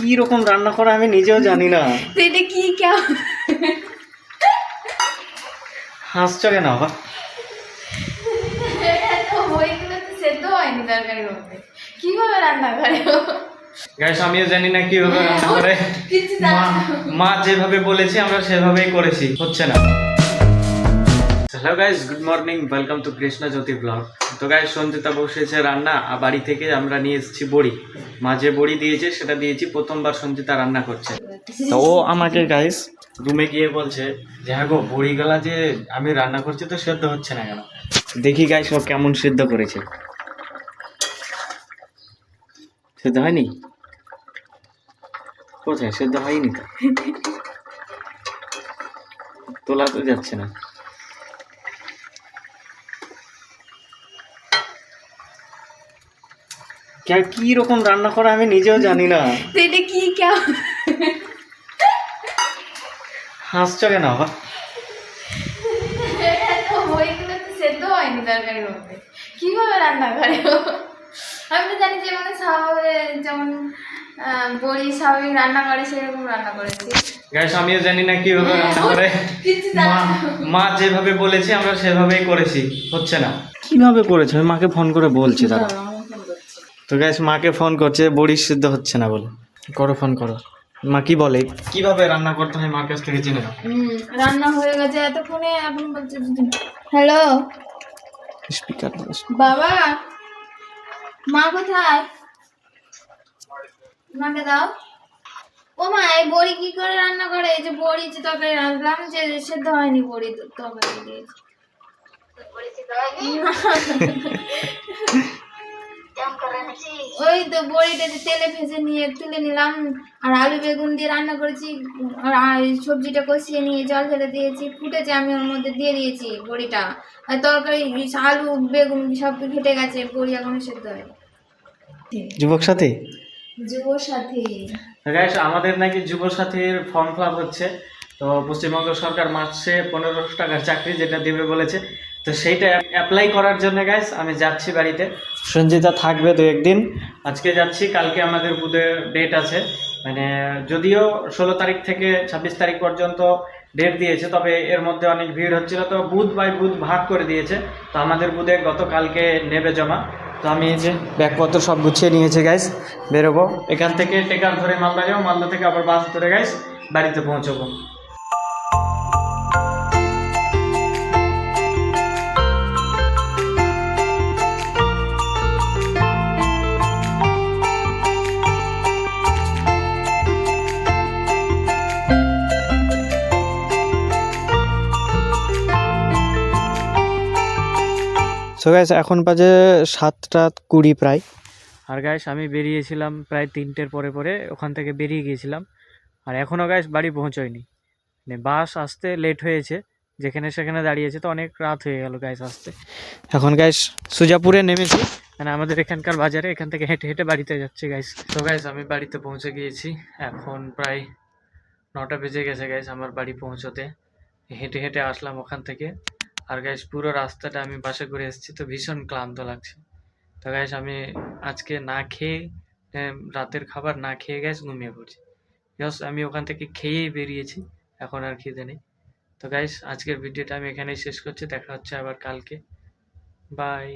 কি রকম রান্না করা আমি নিজেও জানি না। এটা কি কেমন হাসছো কেন আবার? তো ওইগুলো তো সেদ্ধ হয়নি তরকারির মধ্যে, কিভাবে রান্না করে ও? গাইস আমিও জানি না কিভাবে রান্না করে। কিছু জানি না। মা যেভাবে বলেছে আমরা সেভাবেই করেছি, হচ্ছে না। Hello guys, good morning, welcome to Krishna Jyoti blog. তো গাইস সঞ্জিতা বসেছে রান্না, আর বাড়ি থেকে আমরা নিয়ে এসেছি বড়ি। মা যে বড়ি দিয়েছে সেটা দিয়েছি, প্রথমবার সঞ্জিতা রান্না করছে। তো ও আমাকে গাইস রুমে গিয়ে বলছে যে হ্যাঁ গো, বড়িগুলা যে আমি রান্না করছি তো সেদ্ধ হচ্ছে না কেন। দেখি গাইস ও কেমন সিদ্ধ করেছে। সেদ্ধ হয়নি? কোথায় সেদ্ধ হয়নি তো, তোলা তো যাচ্ছে না। কি রকম রান্না করা আমি নিজেও জানি না। এটা কি কেমন হাসছো কেন আবার? তো ওইগুলো তো সেদ্ধ হয়নি তরকারির মধ্যে, কিভাবে রান্না করে ও? আমি তো জানি যে মানে স্বাভাবিক যেমন বড়ি স্বাভাবিক রান্না করে সেরকম রান্না করেছি। গাইস আমিও জানি না কিভাবে রান্না করে। কিছু জানি না। মা যেভাবে বলেছে আমরা সেভাবেই করেছি, হচ্ছে না। কিভাবে করেছে আমি মাকে ফোন করে বলছি দাঁড়া। তো গাইস মাকে ফোন করছে, বড়ি সিদ্ধ হচ্ছে না বলে। করো, ফোন করো। মা কি বলে, কিভাবে রান্না করতে হয় মার কাছ থেকে জেনে নাও। রান্না হয়ে গেছে এতক্ষণে, এখন বলছে হ্যালো স্পিকার বাবা, মা কোথায়? মাকে দাও। ও মা, এই বড়ি কি করে রান্না করে? এই যে বড়ি যে তরকারি রাঁধলাম, যে সেদ্ধ হয়নি বড়ি তরকারি দিয়ে। ওই তো বড়িটা যে তেলে ভেজে নিয়ে তুলে নিলাম, আর আলু বেগুন দিয়ে রান্না করেছি, আর সবজিটা কষিয়ে নিয়ে জল ঢেলে দিয়েছি, ফুটেছে, আমি ওর মধ্যে দিয়ে দিয়েছি বড়িটা। আর তরকারি আলু বেগুন সব ঘেটে গেছে, বড়ি এখনো সেদ্ধ হয়। যুবক সাথী, যুব সাথী গাইস আমাদের নাকি যুব সাথীর ফর্ম ফিল আপ হচ্ছে। তো পশ্চিমবঙ্গ সরকার মাসে 1500 টাকার চাকরি যেটা দেবে বলেছে, তো সেইটা অ্যাপ্লাই করার জন্য গাইস আমি যাচ্ছি বাড়িতে। সঞ্জিতা থাকবে 2-1 দিন। আজকে যাচ্ছি, কালকে আমাদের বুধের ডেট আছে। মানে যদিও 16 তারিখ থেকে 26 তারিখ পর্যন্ত ডেট দিয়েছে, তবে এর মধ্যে অনেক ভিড় হচ্ছিল, তো বুধ বাই বুধ ভাগ করে দিয়েছে। তো আমাদের বুধে গতকালকে নেবে জমা। তো আমি এই যে ব্যাগপত্র সব গুছিয়ে নিয়েছি গাইস, বেরোবো। এখান থেকে টেকার ধরে মালদা যাবো, মালদা থেকে আবার বাস ধরে গাইস বাড়িতে পৌঁছবো। সো গাইস এখন বাজে 7:20 প্রায়। আর গাইস আমি বেরিয়েছিলাম প্রায় 3টের পরে পরে, ওখান থেকে বেরিয়ে গিয়েছিলাম। আর এখনও গাইস বাড়ি পৌঁছয়নি, মানে বাস আসতে লেট হয়েছে, যেখানে সেখানে দাঁড়িয়েছে, তো অনেক রাত হয়ে গেল গাইস আসতে। এখন গাইস সুজাপুরে নেমেছি, মানে আমাদের এখানকার বাজারে, এখান থেকে হেঁটে হেঁটে বাড়িতে যাচ্ছি গাইস। তো গাইস আমি বাড়িতে পৌঁছে গিয়েছি, এখন প্রায় 9টা বেজে গেছে গাইস আমার বাড়ি পৌঁছতে। হেঁটে হেঁটে আসলাম ওখান থেকে। আর গাইস পুরো রাস্তাটা আমি বাসে করে এসেছি, তো ভীষণ ক্লান্ত লাগছে। তো গাইস আমি আজকে না খেয়ে, রাতের খাবার না খেয়ে গাইস ঘুমিয়ে পড়ছি। জাস্ট আমি ওখান থেকে খেয়েই বেরিয়েছি, এখন আর খিদে নেই। তো গাইস আজকের ভিডিওটা আমি এখানেই শেষ করছি, দেখা হচ্ছে আবার কালকে। বাই।